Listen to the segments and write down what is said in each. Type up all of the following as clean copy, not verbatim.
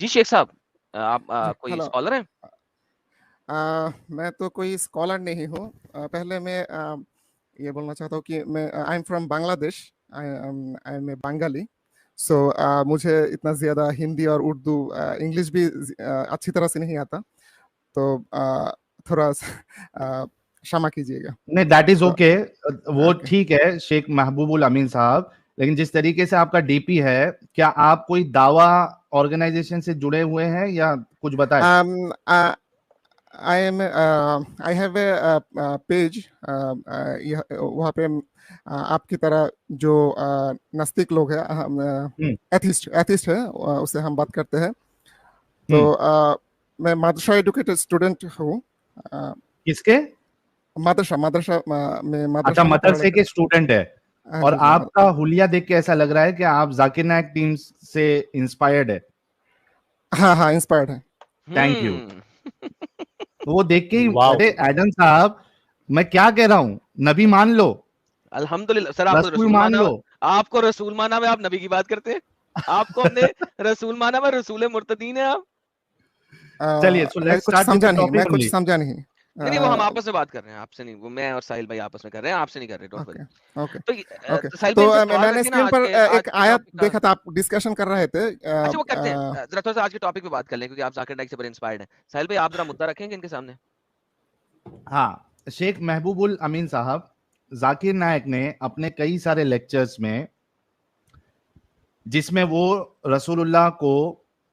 जी शेख साहब, आप जी, कोई हेलो। स्कॉलर हैं? मैं तो कोई स्कॉलर नहीं हूँ। पहले मैं ये बोलना चाहता हूँ कि मैं I am from Bangladesh. I am a Bengali. So मुझे इतना ज़्यादा हिंदी और उर्दू, इंग्लिश भी अच्छी तरह से नहीं आता। तो थोड़ा क्षमा कीजिएगा। नहीं, दैट इज तो ओके। वो ओके। ठीक है शेख महबूबुल अमीन साहब, लेकिन जिस तरीके से आपका डीपी है, क्या आप कोई दावा ऑर्गेनाइजेशन से जुड़े हुए हैं या कुछ बताएं? I have a page. वहाँ पे आपकी तरह जो नास्तिक लोग हैं, हम्म, एथिस्ट है, उससे हम बात करते हैं। तो हम्म। मैं मदरसा एडुकेटेड स्टूडेंट हूँ। किसके? मदरसा मदरसा में अच्छा, मदरसा में पढ़ा मदरसे के स्टूडेंट है। हाँ और जी जी। आपका हुलिया देख के ऐसा लग रहा है कि आप जाकिर नायक टीम से इंस्पायर्ड है। हाँ हाँ, इंस्पायर्ड है। Thank you. हम्म। तो वो देख के ही, वाओ। अरे एडम साहब, मैं क्या कह रहा हूँ, नबी मान लो, अल्हम्दुलिल्लाह सर, आपको रसूल रसूल मान माना लो। हुआ, आपको रसूल माना हुआ, आप नबी की बात करते हैं। आपको हमने रसूल माना हुआ, रसूल मुर्तदीन है आप। चलिए, सो मैं लेट्स कुछ स्टार्ट विद समझा द नहीं, मैं टॉपिक कुछ ओनली। समझा नहीं। नहीं वो हम आपस में बात कर रहे हैं, आपसे नहीं, वो मैं और साहिल भाई आपस में कर रहे हैं, आपसे नहीं कर रहे, डोंट वरी। ओके ओके तो ओके। साहिल तो भाई इनसे सवाल मैंने रखिए ना स्क्रीन आज पर के आज एक के आयत टॉपिक का। देखा था, आप डिस्कशन कर रहे थे। अच्छा वो करते हैं, जरा थोड़ा सा आज के टॉपिक पे बात कर लें, क्योंकि आप जाकिर नाइक से बड़े इंस्पायर्ड हैं। साहिल भाई आप जरा मुद्दा रखेंगे इनके सामने। हाँ, शेख महबूबुल अमीन साहब, जाकिर नायक ने अपने कई सारे लेक्चर्स में, जिसमें वो रसूलुल्लाह को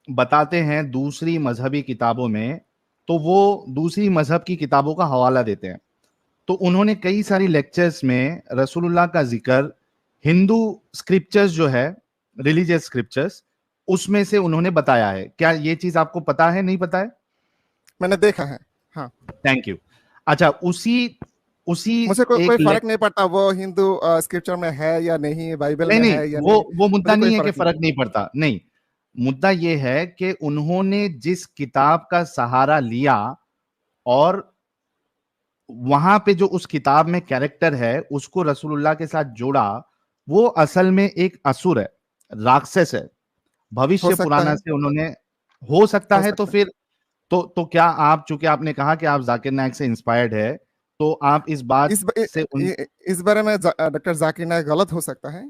बताते हैं दूसरी मजहबी किताबों में, तो वो दूसरी मजहब की किताबों का हवाला देते हैं। तो उन्होंने कई सारी लेक्चर्स में रसूलुल्लाह का जिक्र हिंदू स्क्रिप्चर्स जो है, रिलीजियस स्क्रिप्चर्स, उसमें से उन्होंने बताया है। क्या ये चीज आपको पता है, नहीं पता है? मैंने देखा है। हाँ, थैंक यू। अच्छा, उसी उसी मुझे कोई एक फर्क नहीं पड़ता वो हिंदू स्क्रिप्चर में है या नहीं, बाइबल नहीं में नहीं, है या नहीं। वो मुद्दा मुझे कोई नहीं है कि फर्क फर्क नहीं। नहीं पड़ता, नहीं। मुद्दा ये है कि उन्होंने जिस किताब का सहारा लिया, और वहां पे जो उस किताब में कैरेक्टर है उसको रसूलुल्लाह के साथ जोड़ा, वो असल में एक असुर है, राक्षस है। हो भविष्य सकता पुराना है, से उन्होंने, हो सकता हो है। तो सकता है। फिर तो क्या आप, चूंकि आपने कहा कि आप जाकिर नायक से इंस्पायर्ड है, तो आप इस बात से इस बारे में डॉक्टर जाकिर नायक गलत हो सकता है।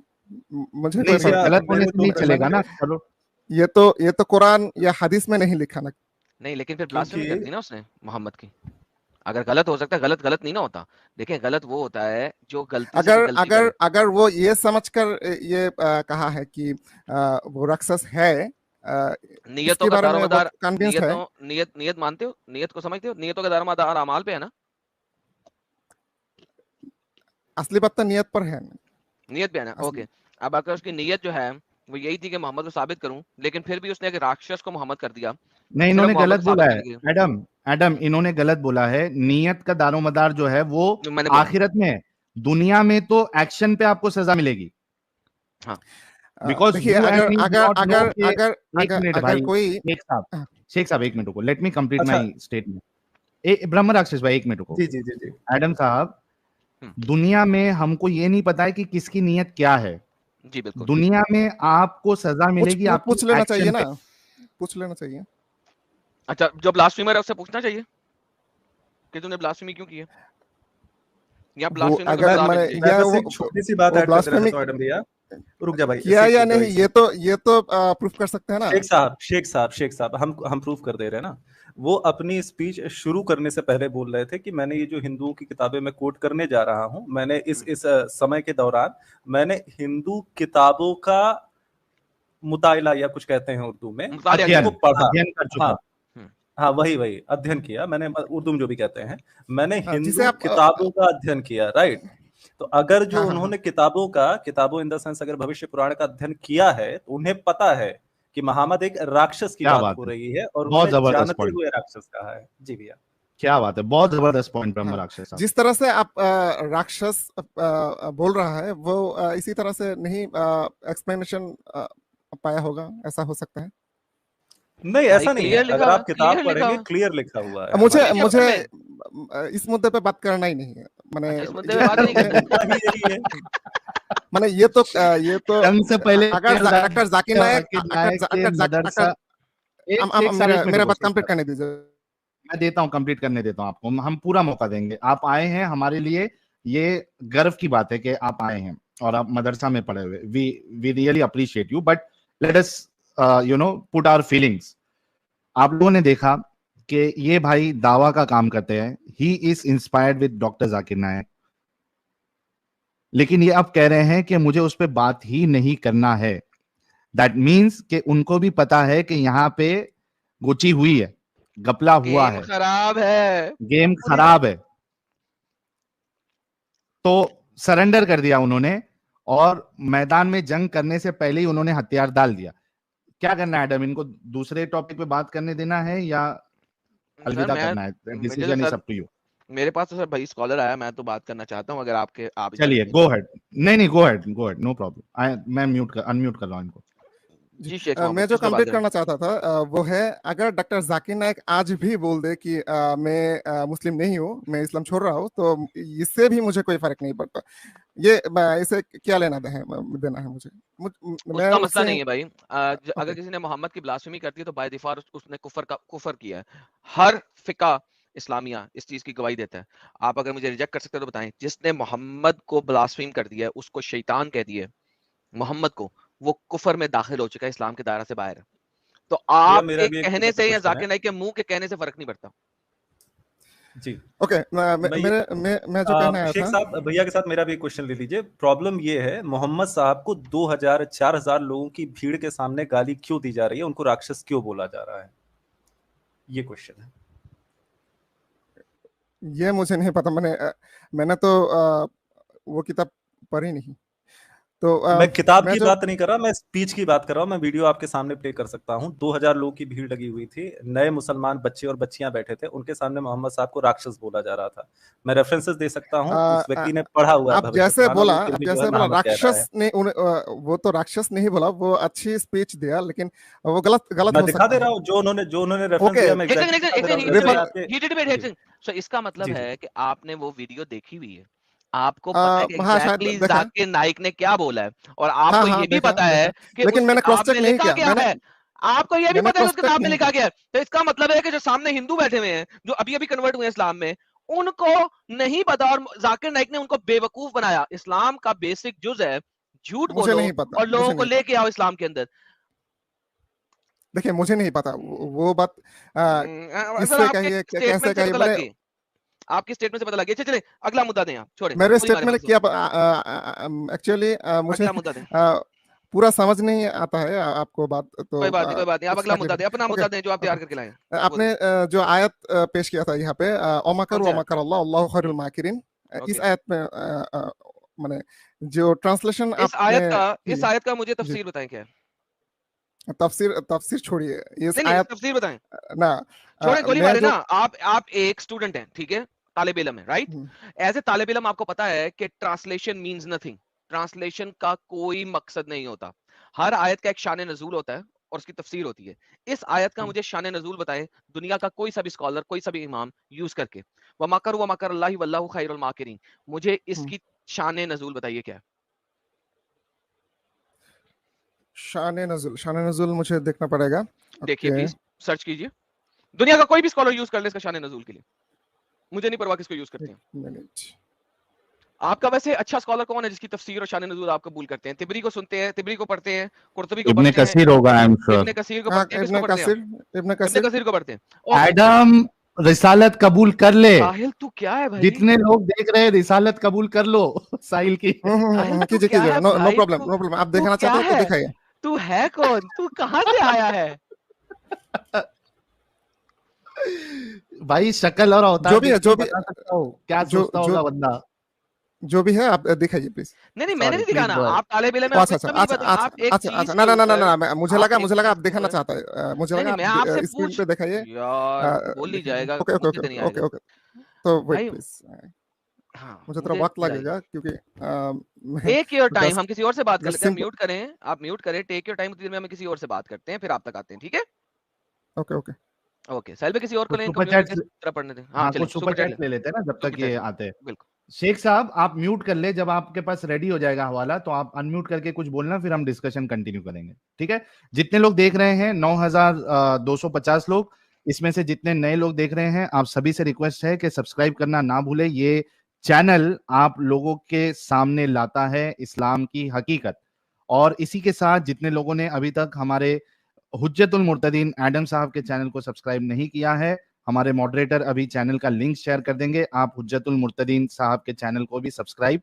मुझे नहीं कोई सर, फर्क गलत नहीं होने मेरे से दो नहीं प्रश्न चलेगा ना। थे। चलो, पड़ता। ये तो कुरान या हदीस में नहीं लिखा ना। नहीं लेकिन फिर ब्लास्फेमी कर क्योंकि दी ना उसने मोहम्मद की। अगर गलत हो सकता है, गलत गलत नहीं ना होता। देखिए गलत वो होता है जो गलती से कोई अगर गलती अगर करे। अगर वो ये समझकर ये कहा है कि वो राक्षस है, नियतों इसके का बारे में वो दारोमदार, कन्विंस्ड है। नियत मानते हो, नियत को समझते हो, नियतों का दारोमदार अमाल पे है ना। असली बात तो नियत पर है। नियत पे है ना, असली ओके। अब अगर उसकी नियत जो है वो यही थी कि मोहम्मद को साबित करूं, लेकिन फिर भी उसने एक राक्षस को मोहम्मद कर दिया, नहीं, सिर्फ इन्होंने मोहम्मद गलत को बोला साबित है। करने के लिए। एडम एडम इन्होंने गलत बोला है। नियत का दारोमदार जो है वो जो मैंने बोला, आखिरत में है। दुनिया में तो एक्शन पे आपको सजा मिलेगी, हाँ। बिकॉज देखिए, यू एंड अगर मी डू अगर नॉट नो अगर कि, अगर एक अगर मिनट अगर भाई, कोई शेख साहब एक मिनट रुको, लेट मी कंप्लीट अच्छा, माई स्टेटमेंट। ब्रह्म राक्षस भाई, एक मिनट रुको। जी जी जी जी। एडम साहब, हम्म, दुनिया में हमको ये नहीं पता है कि किसकी नीयत क्या है। जी बिल्कुल। दुनिया में आपको सजा मिलेगी आपकी पूछ लेना चाहिए एक्शन ना, पे। पूछ लेना चाहिए। अच्छा, जो ब्लास्फेमर है उससे पूछना चाहिए कि तूने ब्लास्फेमी क्यों की है, या वो ब्लास्फेमर को अगर सजा मैंने मिलनी चाहिए। मैं या बस एक छोटी सी बात वो ऐड कर देना ब्लास्फेमी चाहता हूँ एडम भैया। रुक जा भाई, किया या नहीं, एक ये तो प्रूफ कर सकते हैं ना। शेख साहब हम प्रूफ कर दे रहे हैं ना। वो अपनी स्पीच शुरू करने से पहले बोल रहे थे कि मैंने ये जो हिंदुओं की किताबें मैं कोट करने जा रहा हूं, मैंने इस समय के दौरान मैंने हिंदू किताबों का मुतायला या कुछ कहते हैं उर्दू में, मुतालिया अध्ययन किया। उनको पढ़ा। अध्ययन कर चुका। हाँ हम्म, हाँ, वही अध्ययन किया मैंने, उर्दू में जो भी कहते हैं, मैंने जिसे हिंदू आप किताबों का अध्ययन किया, राइट। तो अगर जो हाँ हाँ हाँ। उन्होंने किताबों इन द सेंस अगर भविष्य पुराण का अध्ययन किया है, तो उन्हें पता है कि मुहम्मद एक राक्षस की क्या बात बात हो है, रही है, और बहुत उन्होंने जबरदस्त जानते पॉइंट, हुए राक्षस कहा है। जी भैया। क्या बात है, बहुत जबरदस्त पॉइंट ब्रह्म हाँ, राक्षस साहब। जिस तरह से आप राक्षस बोल रहा है, वो इसी तरह से नहीं एक्सप्लेनेशन पाया होगा, ऐसा हो सकता है। नहीं, भाई ऐसा नहीं है, क्लियर लिखा अगर हुआ आप है, किताब क्लियर लिखा पढ़ेंगे हुआ है। क्लियर लिखा हुआ है मुझे हमारे मुझे किताब इस मुद्दे पे बात करना ही नहीं है। मैंने अच्छा, इस मुद्दे पे बात नहीं में। करनी। मुद्दा ही यही है। मैंने ये तो जंग से पहले अगर डॉक्टर जाकिर नायक जाकिर नायक के मदरसा, मेरा बात कंप्लीट करने दीजिए। मैं देता हूं, कंप्लीट करने देता हूं आपको, हम पूरा मौका देंगे। आप आए हैं, हमारे लिए ये गर्व की बात है कि आप आए हैं और आप मदरसा में पढ़े हुए। We really appreciate you, but let us put our feelings. आप लोगों ने देखा कि ये भाई दावा का काम करते हैं, he is inspired with doctor Zakir Naik, लेकिन ये अब कह रहे हैं कि मुझे उस पर बात ही नहीं करना है। दैट मीन्स कि उनको भी पता है कि यहाँ पे गुची हुई है, गपला हुआ है, खराब है, गेम खराब है। तो सरेंडर कर दिया उन्होंने, और मैदान में जंग करने से पहले ही उन्होंने हथियार डाल दिया। क्या करना है एडम, इनको दूसरे टॉपिक पे बात करने देना है या अलविदा करना है? Decision is up to you. मेरे पास तो सर भाई स्कॉलर आया, मैं तो बात करना चाहता हूं, अगर आप चलिए गो हेड। नहीं गो हेड, नो प्रॉब्लम। मैं अनम्यूट कर रहा हूं इनको। जी शेख मैं जो कंप्लीट करना चाहता था वो है, अगर डॉक्टर जाकिर नायक आज भी बोल दे कि मैं मुस्लिम नहीं हूँ, मैं इस्लाम छोड़ रहा हूँ, तो इससे भी मुझे कोई फर्क नहीं पड़ता। ये इसे क्या देना है मुझे? उसका मसला नहीं है भाई। अगर किसी ने मोहम्मद की ब्लास्फेमी करती है तो बाय डिफॉल्ट उसने कुफर किया है। हर फिका इस्लामिया इस चीज की गवाही देता है। आप अगर मुझे रिजेक्ट कर सकते हो तो बताएं, जिसने मोहम्मद को ब्लास्फेम कर दिया है, उसको शैतान कह दिया, मोहम्मद को, वो कुफर में दाखिल हो चुका है, इस्लाम के दायरा से बाहर है। तो आप के कहने से या जाकिर नाइक के मुंह के कहने से फर्क नहीं पड़ता। जी ओके, मैं जो कहना आया शेख था, साहब भैया के साथ मेरा भी क्वेश्चन ले लीजिए। प्रॉब्लम ये है, मोहम्मद साहब को 2000-4000 लोगों की भीड़ के सामने गाली क्यों दी जा रही है, उनको राक्षस क्यों बोला जा रहा है, ये क्वेश्चन है। ये मुझे नहीं पता। मैंने तो वो किताब पढ़ी नहीं। तो मैं किताब मैं की जो बात नहीं कर रहा, मैं स्पीच की बात कर रहा हूं। मैं वीडियो आपके सामने प्ले कर सकता हूं। 2000 लोगों की भीड़ लगी हुई थी, नए मुसलमान बच्चे और बच्चियां बैठे थे, उनके सामने मोहम्मद साहब को राक्षस बोला जा रहा था। मैं रेफरेंसेस दे सकता हूं, उस व्यक्ति ने पढ़ा हुआ है आप जैसे भविष्यवाणी, बोला वो फिर भी जो है मोहम्मद कह रहा है। राक्षस ने वो तो राक्षस नहीं बोला, वो अच्छी स्पीच दिया, लेकिन वो गलत मैं हो दिखा सकता दे है। रहा हूं जो उन्होंने रेफरेंस ओके, दिया, मैं एग्जैक्टली दिखा दे रहा हूं। जी। सो इसका मतलब जी, जी। है कि आपने वो वीडियो देखी हुई है, आपको पता है कि हाँ शायद एग्जैक्टली देखा। जाकिर नाइक ने क्या बोला है, और हाँ आपको हाँ ये भी पता देखा, है कि लेकिन उस मैंने क्रॉस किताब चेक में नहीं लिखा किया। गया है। आपको ये भी मैंने पता है क्रॉस उस चेक किताब में नहीं लिखा किया। गया है, तो इसका मतलब है कि जो सामने हिंदू बैठे हुए हैं, जो अभी अभी कन्वर्ट हुए हैं इस्लाम में, उनको नहीं पता, और जाकिर नाइक ने उनको बेवकूफ बनाया। इस्लाम का बेसिक जुज है झूठ मुझे बोलो नहीं पता, और लोगों मुझे को नहीं लेके पता। आओ इस्लाम के अंदर। देखिए मुझे नहीं पता वो बात सर किससे आपके कहिए, कैसे स्टेटमेंट से कहिए। पता लग गई, आपकी स्टेटमेंट से पता लग गया। चलिए अगला मुद्दा दें, आप छोड़े, मेरे कोई बात स्टेटमेंट नहीं, किया एक्चुअली मुझे अगला मुद्दा दें। पूरा समझ नहीं आता है आपको बात, तो कोई बात नहीं, कोई बात नहीं, आप कुछ अगला करने मुद्दा दें, अपना ओके। मुद्दा दें जो आप तैयार करके लाए हैं। वो आपने दें। जो आयत पेश किया था यहाँ पे, ओमकर कौन सा? वमकर अल्लाह अल्लाहु खैरुल माकिरीन, इस ओके, आयत में माने जो ट्रांसलेशन इस आपने इस की आयत का मुझे जी, तफसीर बताएं क्या है। तफसीर छोड़िए इस नहीं नहीं, आयत तफसीर बताएं, ना। छोड़े गोली मैं मारे जो ना। आप एक स्टूडेंट हैं, ठीक है, तालिब इल्म है, राइट। एज ए तालिब इल्म आपको पता है कि ट्रांसलेशन मींस नथिंग, ट्रांसलेशन का कोई मकसद नहीं होता। हर आयत का एक शान नजूल होता है और उसकी तफसीर होती है। इस आयत का मुझे शान नजूल बताएं, दुनिया का कोई सा भी स्कॉलर, कोई सा भी इमाम यूज करके। व मकर अल्लाह वल्लाहु खैरुल माकिरीन, मुझे इसकी शान नजूल बताइए क्या है। शान नजुल मुझे देखना पड़ेगा। देखिए ओके, प्लीज, सर्च कीजिए, दुनिया का कोई भी स्कॉलर यूज कर ले इसका शान नजूल के लिए, मुझे नहीं परवाह किसको यूज करते एक हैं। मिनट। आपका वैसे अच्छा स्कॉलर कौन है जिसकी तफसीर और शान नज़ूल आप कबूल करते हैं? तिबरी को सुनते हैं, तिबरी को पढ़ते हैं, कुर्तुबी को इब्ने पढ़ते हैं, कसीर होगा, आई एम श्योर। इब्ने कसीर को हाँ, पढ़ते हैं, किसको पढ़ते हैं आप? इब्न इब्ने कसीर। कसीर को पढ़ते हैं। ओके, एडम रिसालत कबूल कर ले, साहिल तू क्या है भाई? जितने लोग देख रहे हैं रिसालत कबूल कर लो साहिल की। साहिल तू कीजिए क्या कीजिए, है नो भाई? Problem, no problem. आप तू देखना क्या चाहते हो तो है? दिखाइए। तू है कौन? तू कहां से आया है? भाई शक्ल और अवतार जो भी है, देख के बता सकता हूँ क्या जो सोचता जो होगा बंदा। जो भी है आप दिखाइए प्लीज। नहीं मैंने नहीं प्लीज दिखाना, गो आप तालिब इल्म में, अच्छा आपको अच्छा इतना भी नहीं अच्छा पता। अच्छा आप एक अच्छा चीज अच्छा, के ऊपर, ना, मुझे आप लगा एक आप चीज के दिखाना ऊपर, चाहता है। मुझे नहीं लगा नहीं, मैं आपसे आप स्क्रीन पूछ पे दिखाइए। यार, बोल ही जाएगा, ओके ओके मुझसे तो नहीं ओके ओके आएगा ओके, तो वेट भाई। प्लीज। हाँ, मुझे थोड़ा मुझे वक्त बताइए। लगेगा क्योंकि मैं टेक योर टाइम, 10 हम किसी और से बात कर लेते हैं। सिंपल। म्यूट करें, आप म्यूट करें, टेक योर टाइम, उतनी देर में हम किसी और से बात करते हैं, फिर आप तक आते हैं, ठीक है? ओके ओके ओके, साहिल पे किसी और को कुछ लें, सुपर कम्युनिटी चैट्स, तरह पढ़ने दें। हाँ हाँ चलें, कुछ सुपर सुपर चैट चैट्स ले लेते हैं ना जब सुपर तक ये चैट आते हैं। बिल्कुल शेख साहब आप म्यूट कर ले, जब आपके पास रेडी हो जाएगा हवाला तो आप अनम्यूट करके कुछ बोलना, फिर हम डिस्कशन कंटिन्यू करेंगे, ठीक है। जितने लोग देख रहे हैं 9250 लोग, इसमें से जितने नए लोग देख रहे हैं आप सभी से रिक्वेस्ट है कि सब्सक्राइब करना ना भूले। ये चैनल आप लोगों के सामने लाता है इस्लाम की हकीकत। और इसी के साथ जितने लोगों ने अभी तक हमारे हुज्जतुल मुर्तदीन एडम साहब के चैनल को सब्सक्राइब नहीं किया है, हमारे मॉडरेटर अभी चैनल का लिंक शेयर कर देंगे, आप हुज्जतुल मुर्तदीन साहब के चैनल को भी सब्सक्राइब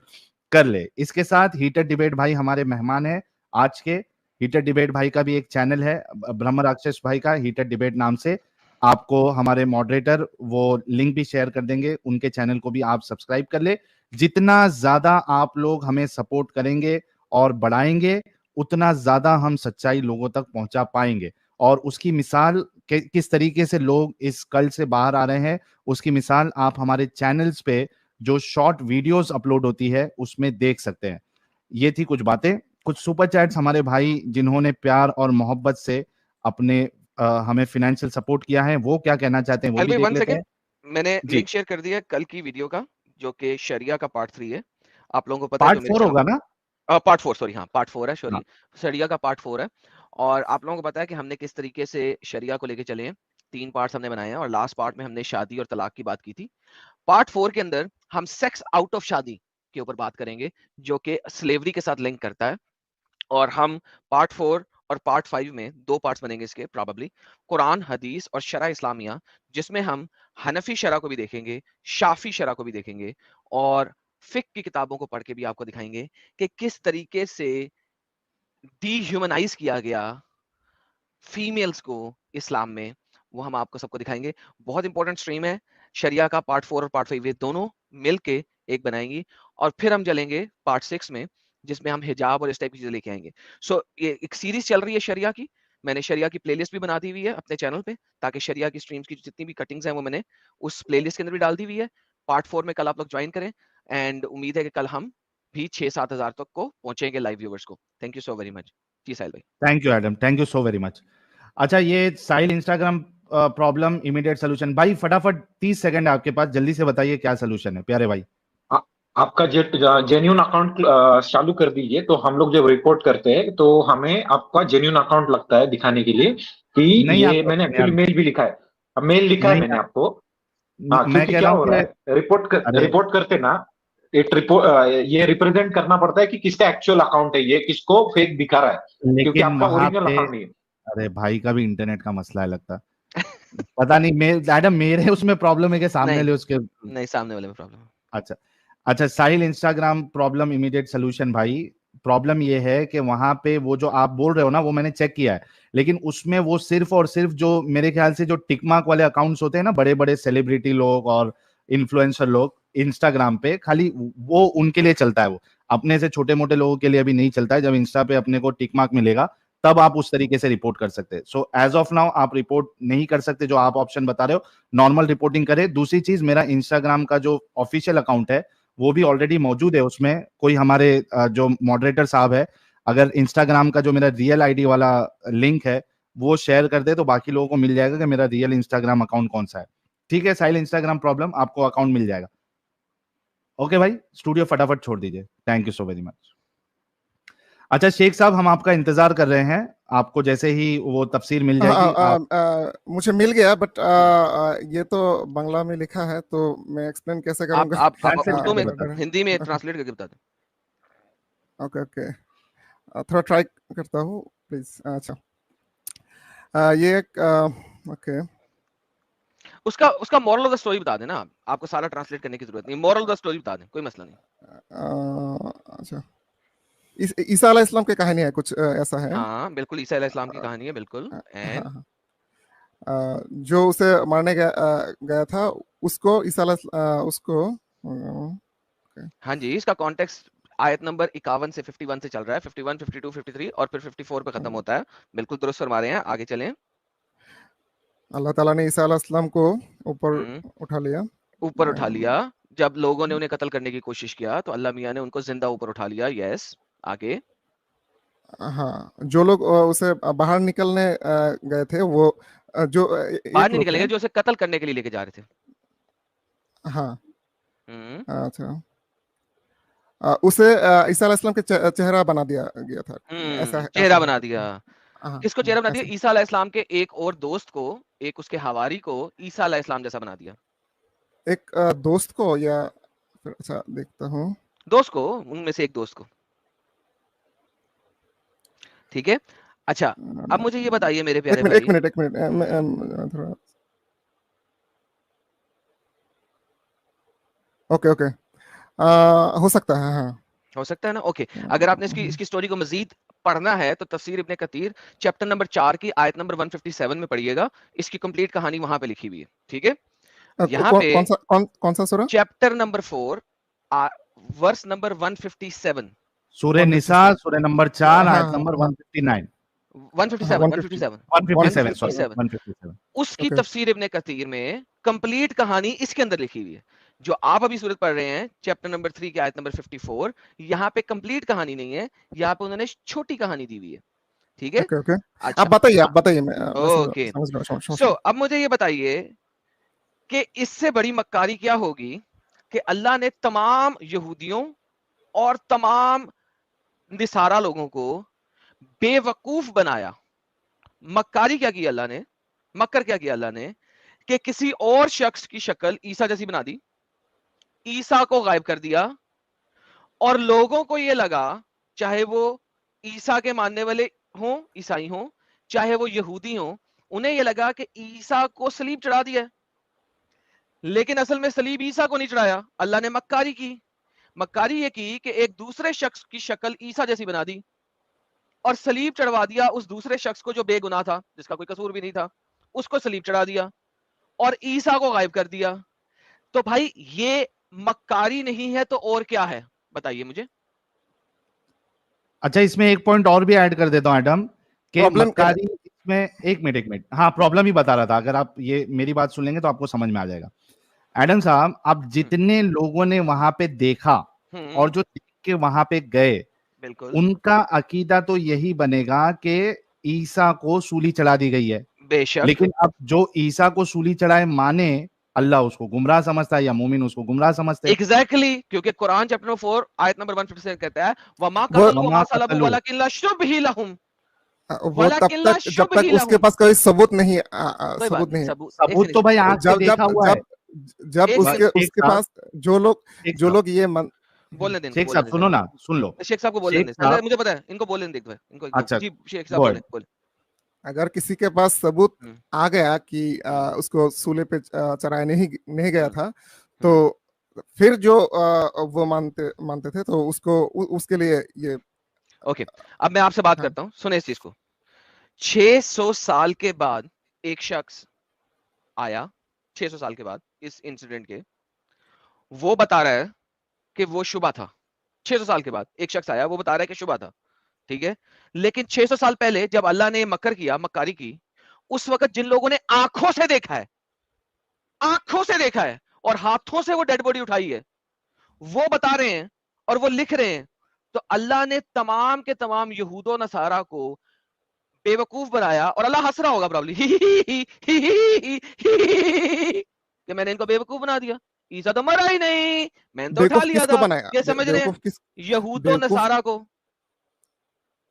कर ले। इसके साथ हीटर डिबेट भाई हमारे मेहमान है आज के। हीटर डिबेट भाई का भी एक चैनल है ब्रह्म राक्षस भाई का, हीटर डिबेट नाम से। आपको हमारे मॉडरेटर वो लिंक भी शेयर कर देंगे, उनके चैनल को भी आप सब्सक्राइब कर ले। जितना ज्यादा आप लोग हमें सपोर्ट करेंगे और बढ़ाएंगे, उतना ज्यादा हम सच्चाई लोगों तक पहुंचा पाएंगे। और उसकी मिसाल किस तरीके से लोग इस कल्ट से बाहर आ रहे हैं, उसकी मिसाल आप हमारे चैनल्स पे जो शॉर्ट वीडियोस अपलोड होती है उसमें देख सकते हैं। ये थी कुछ बातें। कुछ सुपर चैट्स हमारे भाई जिन्होंने प्यार और मोहब्बत से अपने हमें फाइनेंशियल सपोर्ट किया है, वो क्या कहना चाहते हैं वो भी देख लेते हैं। मैंने जी। लिंक शेयर कर दिया कल की वीडियो का, जो कि शरिया का पार्ट 3 है। आप लोगों को पता है पार्ट 4 होगा ना? पार्ट 4, सॉरी, हाँ पार्ट 4 है, हाँ। शरिया का पार्ट 4 है। और आप लोगों को पता है कि हमने किस तरीके से शरिया को लेके चले हैं। 3 पार्ट्स हमने बनाए हैं और लास्ट पार्ट में हमने शादी और तलाक की बात की थी। पार्ट 4 के अंदर हम सेक्स आउट ऑफ शादी के ऊपर बात करेंगे, जो कि स्लेवरी के साथ लिंक करता है। और हम पार्ट 4 और पार्ट 5 में 2 पार्ट्स बनेंगे इसके प्रोबेबली, कुरान, हदीस और शरा इस्लामिया, जिसमें हम हनफी शरा को भी देखेंगे, शाफी शरा को भी देखेंगे और फिक की किताबों को पढ़ के भी आपको दिखाएंगे कि किस तरीके से डीह्यूमनाइज किया गया फीमेल्स को इस्लाम में, वो हम आपको सबको दिखाएंगे। बहुत इंपॉर्टेंट स्ट्रीम है। शरिया का पार्ट 4 और पार्ट 5 ये दोनों मिलके एक बनाएंगी। और फिर हम चलेंगे पार्ट 6 में, जिसमें हम हिजाब और इस टाइप की चीजें लेके आएंगे। सो ये एक सीरीज चल रही है शरिया की। मैंने शरिया की प्लेलिस्ट भी बना दी हुई है अपने चैनल पे, ताकि शरिया की स्ट्रीम्स की जितनी भी कटिंग्स हैं वो मैंने उस प्लेलिस्ट के अंदर भी डाल दी हुई है। पार्ट 4 में कल आप लोग ज्वाइन करें, एंड उम्मीद है कि कल हम भी 6-7 हजार तक को पहुंचेंगे लाइव व्यूवर्स को। Thank you so very much. जी साहिल भाई। Thank you Adam, thank you so very much. अच्छा, ये Sahil Instagram problem immediate solution, भाई फटाफट 30 सेकंड आपके पास, जल्दी से बताइए क्या सोल्यूशन है प्यारे भाई। आपका जेन्यून अकाउंट चालू कर दीजिए, तो हम लोग जब रिपोर्ट करते हैं तो हमें आपका जेन्यून अकाउंट लगता है दिखाने के लिए कि ये मैंने एक्चुअली मेल भी लिखा है, मेल लिखा है मैंने आपको। हाँ, क्योंकि क्या हो रहा है, रिपोर्ट करते ना ये रिप्रेजेंट करना पड़ता है कि किसका एक्चुअल अकाउंट है, ये किसको फेक दिखा रहा है, क्योंकि आपका ओरिजिनल अकाउंट नहीं है। अरे भाई का भी इंटरनेट का मसला है लगता पता नहीं मैडम मेरे उसमें प्रॉब्लम है कि सामने ले उसके नहीं, सामने वाले में प्रॉब्लम। अच्छा साहिल इंस्टाग्राम प्रॉब्लम इमीडिएट सोल्यूशन भाई, प्रॉब्लम ये है कि वहां पे वो जो आप बोल रहे हो ना वो मैंने चेक किया है, लेकिन उसमें वो सिर्फ और सिर्फ जो मेरे ख्याल से जो टिकमार्क वाले अकाउंट्स होते हैं ना, बड़े बड़े सेलिब्रिटी लोग और इन्फ्लुएंसर लोग इंस्टाग्राम पे, खाली वो उनके लिए चलता है। वो अपने से छोटे मोटे लोगों के लिए अभी नहीं चलता है। जब इंस्टा पे अपने को टिकमार्क मिलेगा तब आप उस तरीके से रिपोर्ट कर सकते हैं। सो एज ऑफ नाउ आप रिपोर्ट नहीं कर सकते, जो आप ऑप्शन बता रहे हो नॉर्मल रिपोर्टिंग करें। दूसरी चीज, मेरा इंस्टाग्राम का जो ऑफिशियल अकाउंट है वो भी ऑलरेडी मौजूद है। उसमें कोई हमारे जो मॉडरेटर साहब है, अगर इंस्टाग्राम का जो मेरा रियल आईडी वाला लिंक है वो शेयर कर दे तो बाकी लोगों को मिल जाएगा कि मेरा रियल इंस्टाग्राम अकाउंट कौन सा है। ठीक है, साहिल इंस्टाग्राम प्रॉब्लम, आपको अकाउंट मिल जाएगा। ओके भाई, स्टूडियो फटाफट छोड़ दीजिए। Thank you so very much. अच्छा शेख साहब, हम आपका इंतजार कर रहे हैं, आपको जैसे ही वो तफसीर मिल जाएगी। मुझे मिल गया, बट ये तो बांग्ला में लिखा है, तो मैं एक्सप्लेन कैसे करूंगा? आप उर्दू में, हिंदी में ट्रांसलेट करके बता दो। ओके ओके, थोड़ा ट्राई करता हूँ प्लीज। अच्छा, ये ओके, उसका मॉरल ऑफ द स्टोरी बता देना। आपको सारा ट्रांसलेट करने की जरूरत नहीं, मॉरल ऑफ द स्टोरी बता दें, कोई मसला नहीं। अच्छा, ईसा अलैहिस्सलाम की कहानी है कुछ ऐसा है? हाँ बिल्कुल, ईसा अलैहिस्सलाम की कहानी है बिल्कुल। जो उसे मारने गया था उसको ईसा उसको हाँ जी, इसका कॉन्टेक्स्ट आयत नंबर 51 से 51 से चल रहा है, 51, 52, 53 और फिर 54 पे खत्म होता है। बिल्कुल दुरुस्त फरमा रहे हैं, आगे चलें। अल्लाह ताला ने ईसा अलैहिस्सलाम को ऊपर उठा लिया। जब लोगों ने उन्हें कत्ल करने की कोशिश किया तो अल्लाह मियां ने उनको जिंदा ऊपर उठा लिया। यस, आगे। हाँ, जो लोग उसे बाहर निकलने गए थे, वो जो बाहर नहीं निकलेंगे, जो उसे कत्ल करने के लिए लेके जा रहे थे। हाँ, अच्छा, उसे ईसा अलैहिस्सलाम के चेहरा बना दिया गया था, ऐसा चेहरा बना दिया। हाँ, किसको चेहरा बना दिया? ऐसे। ईसा अलैहिस्सलाम के एक और दोस्त को, एक उसके हवारी को ईसा अलैहिस्सलाम जैसा बना दिया। एक दोस्त को या फिर अच्छा देखता हूँ, दोस्त को, उनमें से एक दोस्त को, ठीक है। अच्छा, अब मुझे ये बताइए मेरे प्यारे भाई, एक मिनट मैं थोड़ा, ओके ओके, हो सकता है, हाँ हो सकता है ना, ओके। अगर आपने इसकी स्टोरी को मजीद पढ़ना है तो तफसीर इब्ने कतीर चैप्टर नंबर 4 की आयत नंबर 157 में पढ़िएगा, इसकी कंप्लीट कहानी वहां पे लिखी हुई है, ठीक है। यहाँ पे कौन सा सूरा? चैप्टर नंबर 4 वर्स नंबर 157, सूरह निसा सूरह नंबर 4 आयत नंबर 157 उसकी तफसीर इब्ने कतीर में कंप्लीट कहानी इसके अंदर लिखी हुई है। जो आप अभी सूरत पढ़ रहे हैं चैप्टर नंबर 3 की आयत नंबर 54, यहाँ पे कंप्लीट कहानी नहीं है, यहाँ पे उन्होंने छोटी कहानी दी हुई है, ठीक है। ओके अच्छा, आप बताइए मैं ओके। समझ रहा हूं। सो अब मुझे ये बताइए कि इससे बड़ी मक्कारी क्या होगी कि अल्लाह ने तमाम यहूदियों और तमाम निसारा लोगों को बेवकूफ बनाया। मक्कारी क्या की अल्लाह ने, मक्कर क्या किया अल्लाह ने कि किसी और शख्स की शक्ल ईसा जैसी बना दी, ईसा को गायब कर दिया, और लोगों को यह लगा, चाहे वो ईसा के मानने वाले हों, ईसाई हों, चाहे वो यहूदी हों, उन्हें यह लगा कि ईसा को सलीब चढ़ा दिया, लेकिन असल में सलीब ईसा को नहीं चढ़ाया, अल्लाह ने मक्कारी की। मक्कारी ये की कि एक दूसरे शख्स की शक्ल ईसा जैसी बना दी और सलीब चढ़वा दिया उस दूसरे शख्स को जो बेगुनाह था, जिसका कोई कसूर भी नहीं था, उसको सलीब चढ़ा दिया और ईसा को गायब कर दिया। तो भाई ये मक्कारी नहीं है तो और क्या है, बताइए मुझे। अच्छा, इसमें एक पॉइंट और भी ऐड कर देता हूं एडम, कि मक्कारी इसमें एक मिनट, हाँ प्रॉब्लम ही बता रहा था, अगर आप ये मेरी बात सुन लेंगे तो आपको समझ में आ जाएगा। एडम साहब, आप जितने लोगों ने वहां पे देखा और जो देख के वहां पे गए, बिल्कुल उनका अकीदा तो यही बनेगा कि ईसा को सूली चढ़ा दी गई है। बेशक, लेकिन अब जो ईसा को सूली चढ़ाए माने, अल्लाह उसको गुमराह समझता है या मोमिन उसको गुमराह समझते हैं। एग्जैक्टली, क्योंकि कुरान चैप्टर 4 आयत नंबर 157 कहता है वमा कतलू वमा सलबू वलाकिन लशुबहि लहुम, वो तब तक जब तक उसके पास कोई सबूत नहीं, सबूत तो भाई आंख से देखा हुआ है। जब उसके पास जो लोग ये बोलने दें, शेख साहब सुनो ना, सुन लो, शेख साहब को बोलने दें, मुझे पता है इनको बोलने दें इनको। अच्छा जी शेख साहब बोले। अगर किसी के पास सबूत आ गया कि उसको सूले पे चढ़ाया नहीं गया था, तो फिर जो वो मानते थे, तो उसके लिए ये ओके। अब मैं आपसे बात करता हूँ, सुने इस चीज को। 600 साल के बाद एक शख्स आया, 600 साल के बाद इस इंसिडेंट के, वो बता रहा है कि वो शुबा था। 600 साल के बाद एक शख्स आया, वो बता रहा है कि शुबा था, ठीक है। लेकिन 600 साल पहले जब अल्लाह ने मक्कर किया, मक्कारी की, उस वक्त जिन लोगों ने आंखों से देखा है, आंखों से देखा है और हाथों से वो डेड बॉडी उठाई है, वो बता रहे हैं और वो लिख रहे हैं। तो अल्लाह ने तमाम के तमाम यहूदो नसारा को बेवकूफ बनाया, और अल्लाह हंस रहा होगा प्रॉब्ली कि मैंने इनको बेवकूफ बना दिया, ईसा तो मरा ही नहीं, मैंने तो उठा लिया था। ये समझ रहे हैं यहूदो नसारा को,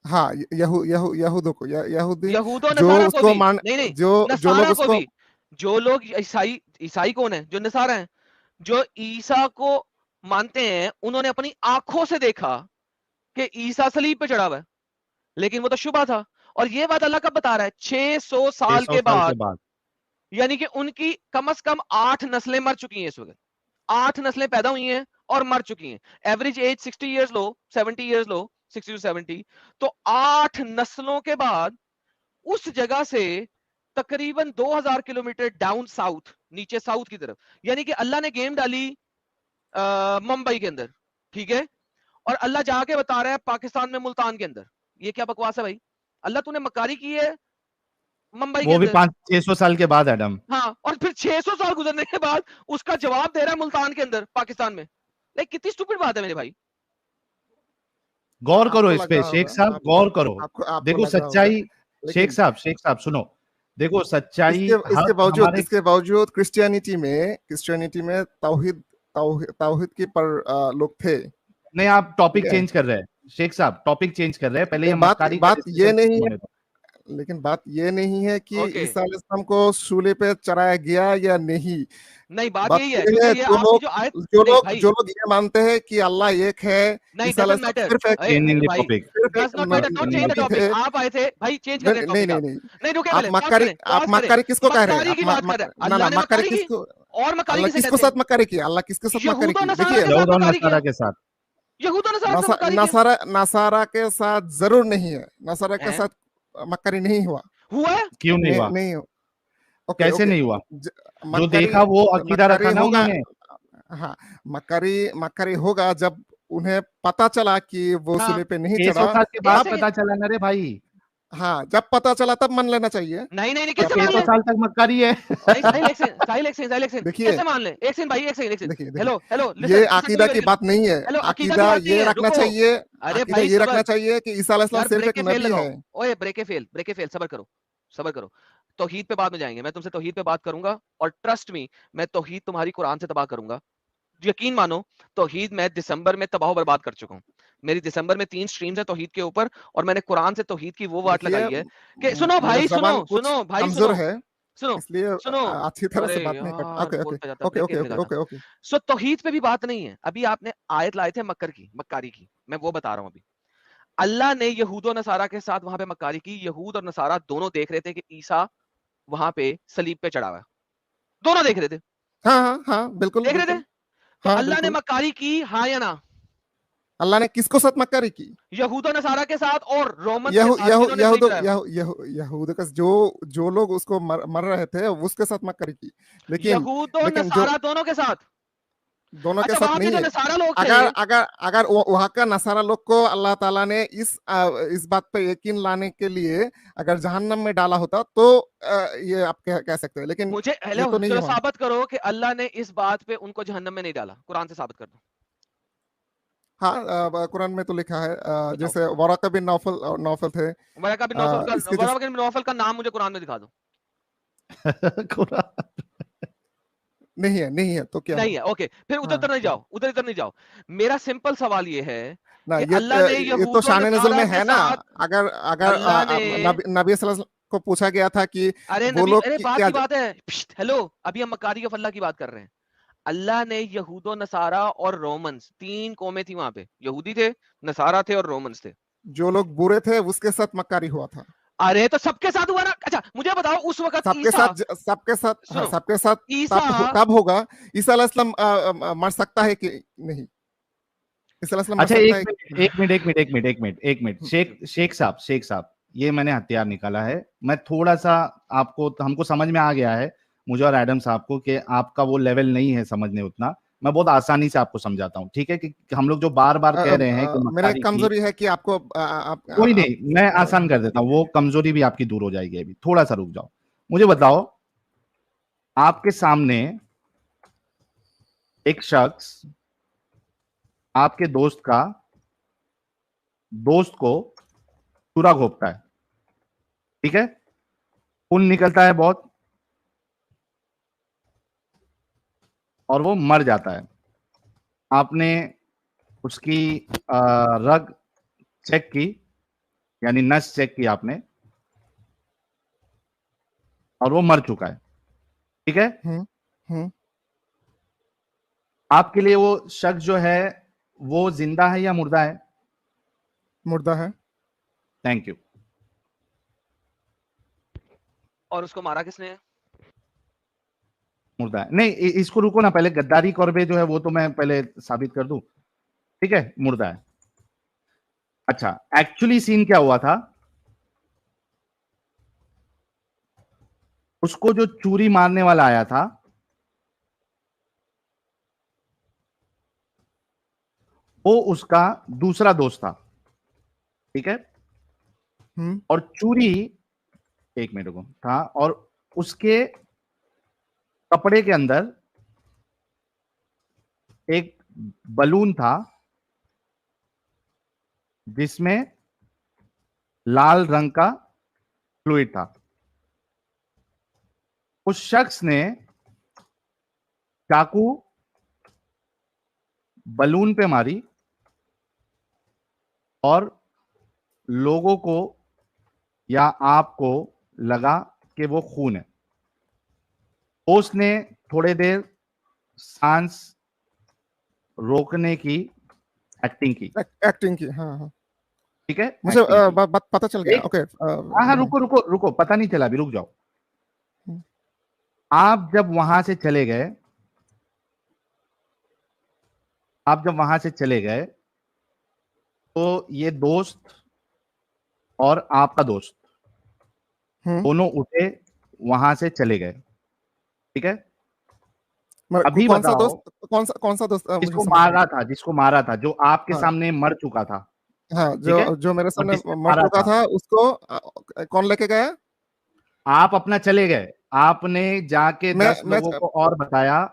हाँ यहूदों को, यहूदी यहूदो जो नसारा उसको को भी, मान, नहीं जो लोग उसको, भी, जो लोग ईसाई कौन है, जो नसारा हैं, जो ईसा को मानते हैं, उन्होंने अपनी आंखों से देखा कि ईसा सलीब पे चढ़ा हुआ है, लेकिन वो तो शुबा था। और ये बात अल्लाह कब बता रहा है? 600 साल के बाद, यानी कि उनकी कम से कम 8 नस्लें मर चुकी हैं इस वक्त, 8 नस्लें पैदा हुई हैं और मर चुकी हैं। Average age 60 years low, 70 years low, 60 to 70, तो 8 नस्लों के बाद उस जगह से तकरीबन 2000 किलोमीटर डाउन साउथ, नीचे साउथ की तरफ, यानी कि अल्लाह ने गेम डाली मुंबई के अंदर, ठीक है, और अल्लाह जाके बता रहा है पाकिस्तान में मुल्तान के अंदर। ये क्या बकवास है भाई? अल्लाह तूने मक्कारी की है मुंबई वो भी 500-600 साल के बाद एडम, हाँ, और फिर 600 साल गुजरने के बाद उसका जवाब दे रहा है मुल्तान के अंदर पाकिस्तान में। लाइक कितनी स्टूपिड बात है मेरे भाई। गौर करो इस पे शेख साहब, गौर करो। देखो सच्चाई, शेख साहब सुनो, देखो सच्चाई इसके बावजूद क्रिश्चियनिटी में तौहीद की पर लोग थे, नहीं, आप टॉपिक ठीक है। चेंज कर रहे हैं शेख साहब, टॉपिक चेंज कर रहे हैं। पहले ये बात मक्कारी का बात ये discussion नहीं है, होने दो। लेकिन बात ये नहीं है कि ओके। ईसा अलैहिस्सलाम को शूले पे चढ़ाया गया या नहीं। नहीं, बात बात यही है, ये क्योंकि है, ये आपकी जो आयत नहीं भाई, जो लोग ये मानते हैं कि अल्लाह एक है, नहीं, ईसा डजंट अलैहिस्सलाम मैटर। सिर्फ एक Changing the भाई, topic. सिर्फ डज एक not matter, don't change the Nabi topic. थे। आप आए थे भाई, चेंज कर दें नहीं टॉपिक नहीं आप। नहीं, नहीं, रुके आप पहले, पॉज मक्कारी, करें, आप पॉज करें। मक्कारी किसको कह रहे हैं? मक्कारी की बात कर रहे हैं। ना अल्लाह ना, ने मक्कारी मक्कारी की, किसको, और मक्कारी अल्लाह किसे किसको कहते साथ हैं? मक्कारी की? अल्लाह किसके साथ मक्कारी यहूद और की? नसारा देखिए, के साथ यहूद और मक्कारी नसारा किया। के साथ। यहूद और नसारा के साथ मक्कारी किया। नसारा नसारा के साथ जरूर नहीं है, नसारा के हैं? साथ मक्कारी नहीं हुआ। हुआ है? क्यों नहीं हुआ? नहीं, ओके कैसे ओके। नहीं हुआ? जो मक्कारी देखा वो अकीदा मक्कारी रखा ना होगा। उन्होंने। हाँ, मक्कारी होगा जब उन्हें पता चला कि वो हाँ, सूली पे नहीं 600 चढ़ा। साल के बाद एक पता चला ना रे भाई। हाँ, जब पता चला तब मान लेना चाहिए। नहीं नहीं नहीं, तो कैसे मान 600 ले? साल तक मक्कारी है। नहीं, साहिल एक सेकंड, साहिल एक सेकंड, साहिल एक सेकंड, देखिए, कैसे मान ले? एक सेकंड भाई, एक सेकंड, एक सेकंड। देखिए हेलो हेलो, ये लिसन, अकीदा की बात नहीं है। हेलो, अकीदा की अकीदा बात नहीं ये है, रखना रुको। चाहिए, अरे अकीदा भाई ये सबर, रखना चाहिए कि ईसा अलैहिस्सलाम यार सिर्फ ब्रेक एक के फेल नबी लगाओ। है। ओए ब्रेक के फेल, सबर करो, सबर करो। तौहीद पे बाद में जाएंगे, मैं तुमसे तौहीद पे बात करूंगा, और ट्रस्ट मी, मैं तौहीद तुम्हारी कुरान से तबाह करूंगा। यकीन मानो, तौहीद मैं दिसंबर में तबाह बर्बाद कर चुका हूँ। मेरी दिसंबर में 3 स्ट्रीम्स है तौहीद के ऊपर, और मैंने कुरान से तौहीद की वो वाट देखिए, लगाई है कि सुनो मेरा भाई, जबान सुनो कुछ सुनो भाई, कमजोर सुनो है, सुनो इसलिए सुनो। अच्छी तरह अरे से बात नहीं कर। यार, ओके ओके बोलता जाता, ओके ब्रेक ओके कैसे ओके लगाता। Okay okay. सो तौहीद पे भी बात नहीं है। अभी आपने आयत लाए थे मक्कारी की, मैं वो बता रहा हूँ। अभी अल्लाह ने यहूद और नसारा के साथ वहां पे मक्कारी की। यहूद और नसारा दोनों देख रहे थे कि ईसा वहां पे सलीब पे चढ़ा हुआ है, दोनों देख रहे थे, हाँ हाँ हाँ, बिल्कुल देख रहे थे। बिल्कुल। तो हाँ अल्लाह ने बिल्कुल। मक्कारी की, हाँ या ना? अल्लाह ने किसको साथ मक्कारी की? यहूद और नसारा के साथ और रोमन्स के यहू साथ, यहू जिन्होंने सलीब यहूद चढ़ाया। यहू यहू यहूद का जो लोग उसको मर रहे थे उसके साथ मक्कारी की। लेकिन यहूद और लेकिन जो नसारा दोनों के साथ। दोनों के अच्छा, साथ वहां के नहीं जो है। नसारा लोग थे, अगर अगर अगर वहां का नसारा लोग को अल्लाह ताला ने इस बात पे यकीन लाने के लिए अगर जहन्नम में डाला होता तो ये आप कह सकते हैं, लेकिन मुझे ये हेलो तो नहीं चलो हुआ। साबित करो कि अल्लाह ने इस बात पे उनको जहन्नम में नहीं डाला, कुरान से साबित कर दो। हाँ, कुरान में तो लिखा है, बताओ। जैसे वराका बिन नौफल थे। वराका बिन इसके जिस नौफल का नाम मुझे कुरान में दिखा दो। नहीं है तो क्या नहीं हुआ? है, ओके, फिर उधर हाँ, उधर नहीं क्या? जाओ, उधर इधर नहीं जाओ। मेरा सिंपल सवाल ये है ना, कि अल्लाह ने ये तो यहूद और शान नज़ुल नसारा में के है ना। साथ, अगर अगर अल्लाह ने, नबी सल्लल्लाहु अलैहि वसल्लम को पूछा गया था कि अरे वो नबी, लोग अरे बात क्या। की बात है, हेलो, अभी हम मकारी ऑफ अल्लाह की बात कर रहे हैं। अल्लाह ने यहूद और नसारा और रोमन्स, 3 कौमें थी वहां पे, यहूदी थे, नसारा थे और रोमन्स थे। जो लोग बुरे थे उसके साथ मक्कारी हुआ था। अरे तो सबके साथ हुआ ना। अच्छा मुझे बताओ, उस वक्त सबके ईसा, साथ सबके साथ हाँ, सुनो, सबके साथ ईसा, तब होगा। ईसा अलैहिस्सलाम मर सकता है कि नहीं? ईसा अलैहिस्सलाम मर अच्छा, सकता एक मिनट शेख साहब, ये मैंने हथियार निकाला है। मैं थोड़ा सा हमको समझ में आ गया है, मुझे और एडम साहब को, कि आपका वो लेवल नहीं है समझने उतना। मैं बहुत आसानी से आपको समझाता हूँ, ठीक है? कि हम लोग जो बार बार कह रहे हैं कि मेरा मक्कारी की, कमजोरी है कि आपको कोई नहीं, मैं आसान कर देता हूँ, वो कमजोरी भी आपकी दूर हो जाएगी। अभी थोड़ा सा रुक जाओ, मुझे बताओ, आपके सामने एक शख्स आपके दोस्त को चूरा घोंपता है, ठीक है? खून निकलता है बहुत, और वो मर जाता है। आपने उसकी रग चेक की, यानी नस चेक की आपने, और वो मर चुका है, ठीक है? हम्म। आपके लिए वो शख्स जो है वो जिंदा है या मुर्दा है? मुर्दा है। Thank you. और उसको मारा किसने है? मुर्दा है। नहीं, इसको रुको ना, पहले गद्दारी कौरबे जो है वो तो मैं पहले साबित कर दूं, ठीक है? मुर्दा है। अच्छा, एक्चुअली सीन क्या हुआ था? उसको जो चूरी मारने वाला आया था, वो उसका दूसरा दोस्त था, ठीक है? और चूरी, एक मिनट को था, और उसके कपड़े के अंदर एक बलून था जिसमें लाल रंग का फ्लूइड था। उस शख्स ने चाकू बलून पे मारी और लोगों को या आपको लगा कि वो खून है। दोस्त ने थोड़े देर सांस रोकने की एक्टिंग की। हाँ हाँ, ठीक है, मुझे पता चल गया। ओके, हाँ, रुको, पता नहीं चला अभी, रुक जाओ। आप जब वहां से चले गए, तो ये दोस्त और आपका दोस्त दोनों उठे, वहां से चले गए। ठीक है, अभी कौन सा बताओ, दोस्त, कौन सा दोस्त? जिसको मारा था, जो आपके हाँ, सामने मर चुका था। हाँ, ठीक है, जो मेरे और सामने जिसने मर मारा चुका था, था उसको कौन लेके गया? आप अपना चले गए, आपने जाके 10 लोगों को और बताया।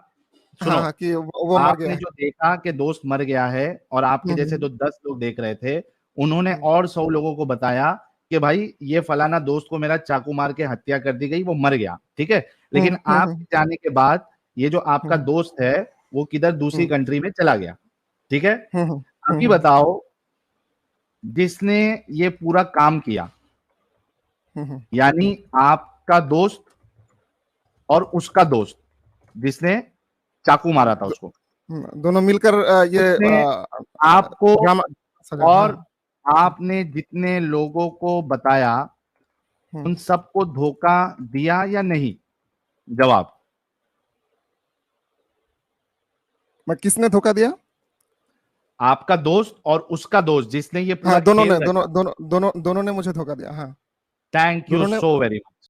सुनो, हाँ, कि वो मर गया आपने है। जो देखा कि दोस्त मर गया है, और आपके जैसे जो 10 लोग देख रहे थे, उन्होंने और 100 लोगों को बताया कि भाई ये फलाना दोस्त को मेरा चाकू मार के हत्या कर दी गई, वो मर गया। ठीक है, लेकिन आप जाने के बाद ये जो आपका दोस्त है वो किधर दूसरी कंट्री में चला गया। ठीक है, अभी बताओ, जिसने ये पूरा काम किया, यानी आपका दोस्त और उसका दोस्त जिसने चाकू मारा था उसको, दोनों मिलकर ये आपको ड्रामा और आपने जितने लोगों को बताया उन सबको धोखा दिया या नहीं? जवाब। मैं किसने धोखा दिया? आपका दोस्त और उसका दोस्त जिसने ये पूरा हाँ, खेल रचा। दोनों ने मुझे धोखा दिया। हाँ, thank you so very much.